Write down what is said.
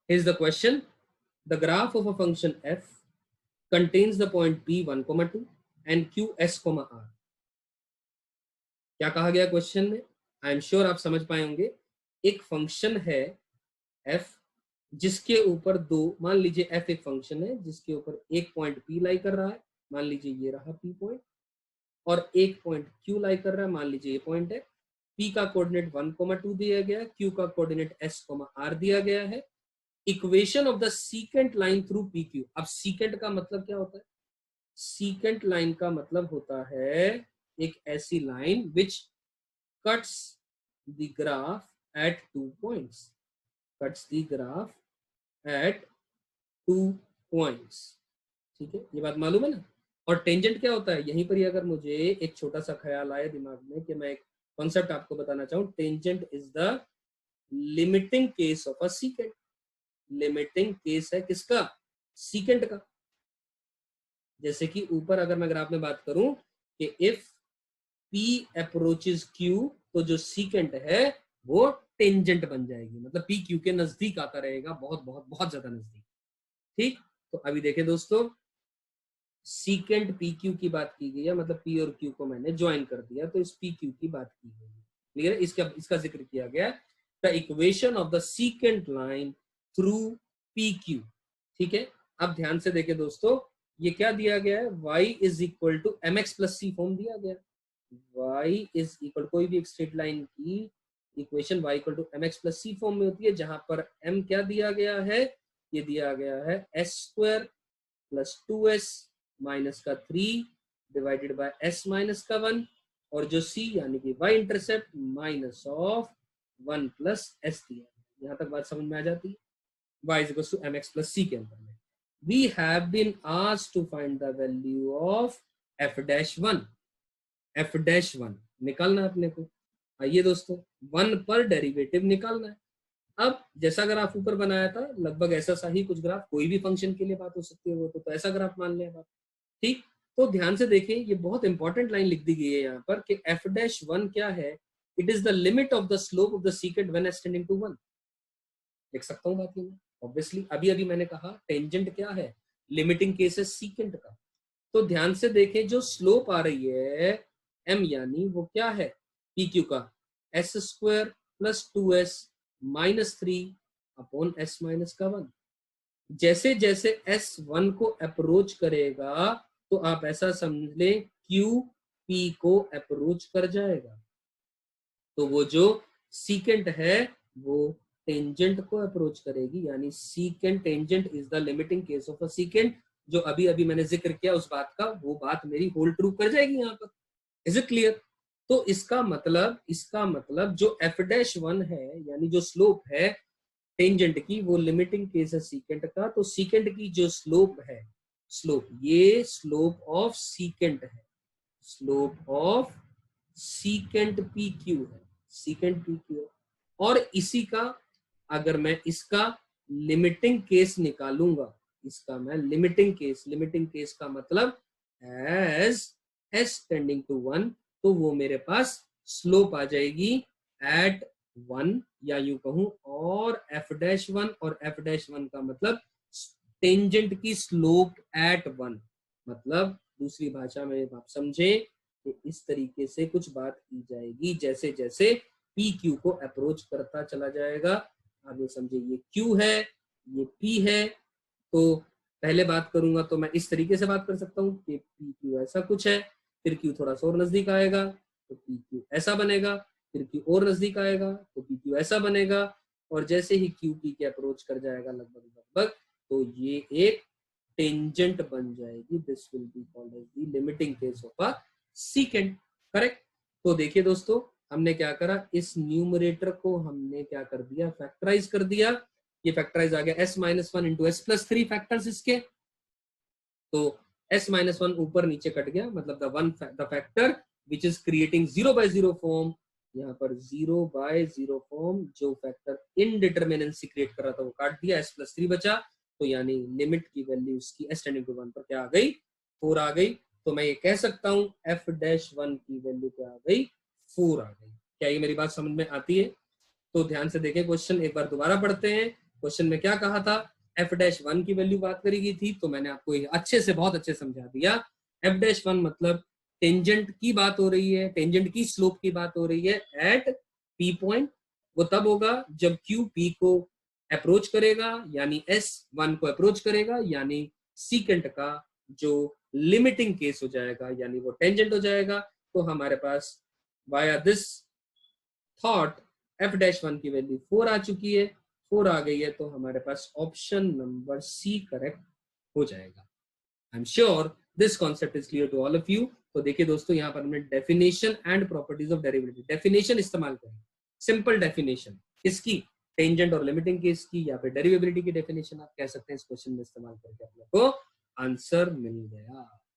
Here's the question. The graph of a function f contains the point p 1, 2 and q s, r. क्या कहा गया question में? आई am sure आप समझ पाए होंगे. एक फंक्शन है f जिसके ऊपर दो, मान लीजिए f एक फंक्शन है जिसके ऊपर एक पॉइंट p लाई कर रहा है, मान लीजिए ये रहा p पॉइंट, और एक पॉइंट q लाई कर रहा है, मान लीजिए ये पॉइंट है. p का कोऑर्डिनेट 1, 2 दिया गया है, q का कोऑर्डिनेट s, r दिया गया है. Equation of the secant line through P Q. अब सीकेंट का मतलब क्या होता है? सीकेंट लाइन का मतलब होता है एक ऐसी line which cuts the graph at 2 points, cuts the graph at 2 points. ठीक है, ये बात मालूम है ना. और टेंजेंट क्या होता है? यहीं पर ही अगर मुझे एक छोटा सा ख्याल आया दिमाग में कि मैं एक कॉन्सेप्ट आपको बताना चाहूं, tangent is the limiting case of a secant. Limiting case है किसका? सीकेंट का. जैसे कि ऊपर अगर मैं ग्राफ में बात करूं कि इफ P अप्रोचेस Q, तो जो सीकेंट है वो टेंजेंट बन जाएगी, मतलब P Q के नजदीक आता रहेगा, बहुत बहुत बहुत ज्यादा नजदीक. ठीक, तो अभी देखें दोस्तों, सीकेंट पी क्यू की बात की गई है, मतलब P और Q को मैंने ज्वाइन कर दिया, तो इस P Q की बात की गई है. क्लियर है? इसका जिक्र किया गया, the equation of the secant line through P Q. ठीक है, अब ध्यान से देखें दोस्तों, ये क्या दिया गया है? y is equal to M X plus C form दिया गया. y इज इक्वल, कोई भी एक स्ट्रेट लाइन की equation y equal to M X plus C form में होती है, जहां पर m क्या दिया गया है? ये दिया गया है S square plus 2s minus का 3 डिवाइडेड बाय s माइनस का 1, और जो c यानी कि y intercept minus of 1 plus s दिया. यहां तक बात समझ में आ जाती है? y is equals to mx plus c के अंदर में we have been asked to find the value of f dash 1. f dash 1 निकालना है अपने को. आइए दोस्तों, 1 पर डेरिवेटिव निकालना है. अब जैसा ग्राफ ऊपर बनाया था, लगभग ऐसा सा ही कुछ ग्राफ, कोई भी फंक्शन के लिए बात हो सकती है वो तो ऐसा ग्राफ मान लें आप. ठीक, तो ध्यान से देखें, ये बहुत इंपॉर्टेंट लाइन लिख दी गई है यहाँ पर कि f dash 1 क्या है? It is the limit of the slope of the secant when extending to 1. लिख सकता हूँ बात ये. ऑब्वियसली अभी अभी मैंने कहा टेंजेंट क्या है? लिमिटिंग केस है सीकेंट का. तो ध्यान से देखें, जो स्लोप आ रही है m, यानी वो क्या है? पी क्यू का S square plus 2s minus 3 upon s minus का 1. जैसे जैसे s1 को अप्रोच करेगा तो आप ऐसा समझ लें q p को अप्रोच कर जाएगा, तो वो जो सीकेंट है वो टेंजेंट को अप्रोच करेगी, यानी secant tangent is the limiting case of a secant. जो अभी अभी मैंने जिक्र किया उस बात का, वो बात मेरी होल्ड ट्रू कर जाएगी यहाँ पर. Is it clear? तो इसका मतलब जो f डैश 1 है, यानी जो स्लोप है टेंजेंट की, वो लिमिटिंग केस है सीकेंट का. तो सीकेंट की जो स्लोप है, ये स्लोप ऑफ सीकेंट है, slope of secant P Q है, सीकेंट पी क्यू. और इसी का अगर मैं इसका लिमिटिंग केस निकालूंगा, इसका मैं लिमिटिंग केस का मतलब एज s टेंडिंग टू 1, तो वो मेरे पास स्लोप आ जाएगी एट 1, या यूं कहूं और f डैश 1, और f डैश 1 का मतलब टेंजेंट की स्लोप एट 1. मतलब दूसरी भाषा में आप समझे कि इस तरीके से कुछ बात की जाएगी, जैसे जैसे पी क्यू को अप्रोच करता चला जाएगा. आप ये समझे, ये क्यू है, ये पी है. तो पहले बात करूंगा तो मैं इस तरीके से बात कर सकता हूँ कि पी क्यू ऐसा कुछ है, फिर क्यू थोड़ा सा और नजदीक आएगा तो पी क्यू ऐसा बनेगा, फिर क्यू और नजदीक आएगा तो पी क्यू ऐसा बनेगा, और जैसे ही क्यू पी के अप्रोच कर जाएगा लगभग, तो ये एक टेंजेंट बन जाएगी. This will be called as the limiting case of a secant. Correct? तो देखिए दोस्तों, हमने क्या करा, इस न्यूमरेटर को हमने क्या कर दिया, फैक्टराइज कर दिया. ये फैक्टराइज आ गया s minus 1 into S plus 3 factors इसके. तो s माइनस 1 ऊपर नीचे कट गया, मतलब the factor which is creating 0 by 0 form. यहाँ पर 0 by 0 फॉर्म जो फैक्टर इनडिटरमिनेंसी क्रिएट कर रहा था वो काट दिया, s प्लस 3 बचा. तो यानी लिमिट की वैल्यू इसकी s टेंडिंग टू 1 पर क्या आ गई? 4 आ गई. तो मैं ये कह सकता हूं f डैश 1 की वैल्यू क्या आ गई? 4 आ गई. क्या ये मेरी बात समझ में आती है? तो ध्यान से देखें, क्वेश्चन एक बार दोबारा पढ़ते हैं. क्वेश्चन में क्या कहा था, f-1 की वैल्यू बात करी गई थी, तो मैंने आपको अच्छे से बहुत अच्छे समझा दिया। f-1 मतलब टेंजेंट की बात हो रही है, टेंजेंट की स्लोप की बात हो रही है एट p पॉइंट। वो तब होगा जब q p को अप्रोच करेगा, यानी s1 को अप्रोच करेगा, यानी सीकेंट का जो लिमिटिंग केस हो जाएगा, यानी वो टेंजेंट हो जाएगा। तो हमारे पास वाया दिस थॉट f-1 की वैल्यू 4 आ चुकी है, 4 आ गई है, तो हमारे पास ऑप्शन नंबर सी करेक्ट हो जाएगा। I am sure this concept is clear to all of you. तो देखिए दोस्तों, यहाँ पर हमने definition and properties of derivative, definition इस्तेमाल करें, सिंपल डेफिनेशन किसकी, टेंजेंट और लिमिटिंग केस की, या फिर डेरिवेबिलिटी की डेफिनेशन आप कह सकते हैं। इस क्वेश्चन में इस्तेमाल करके आप लोग को आंसर मिल गया।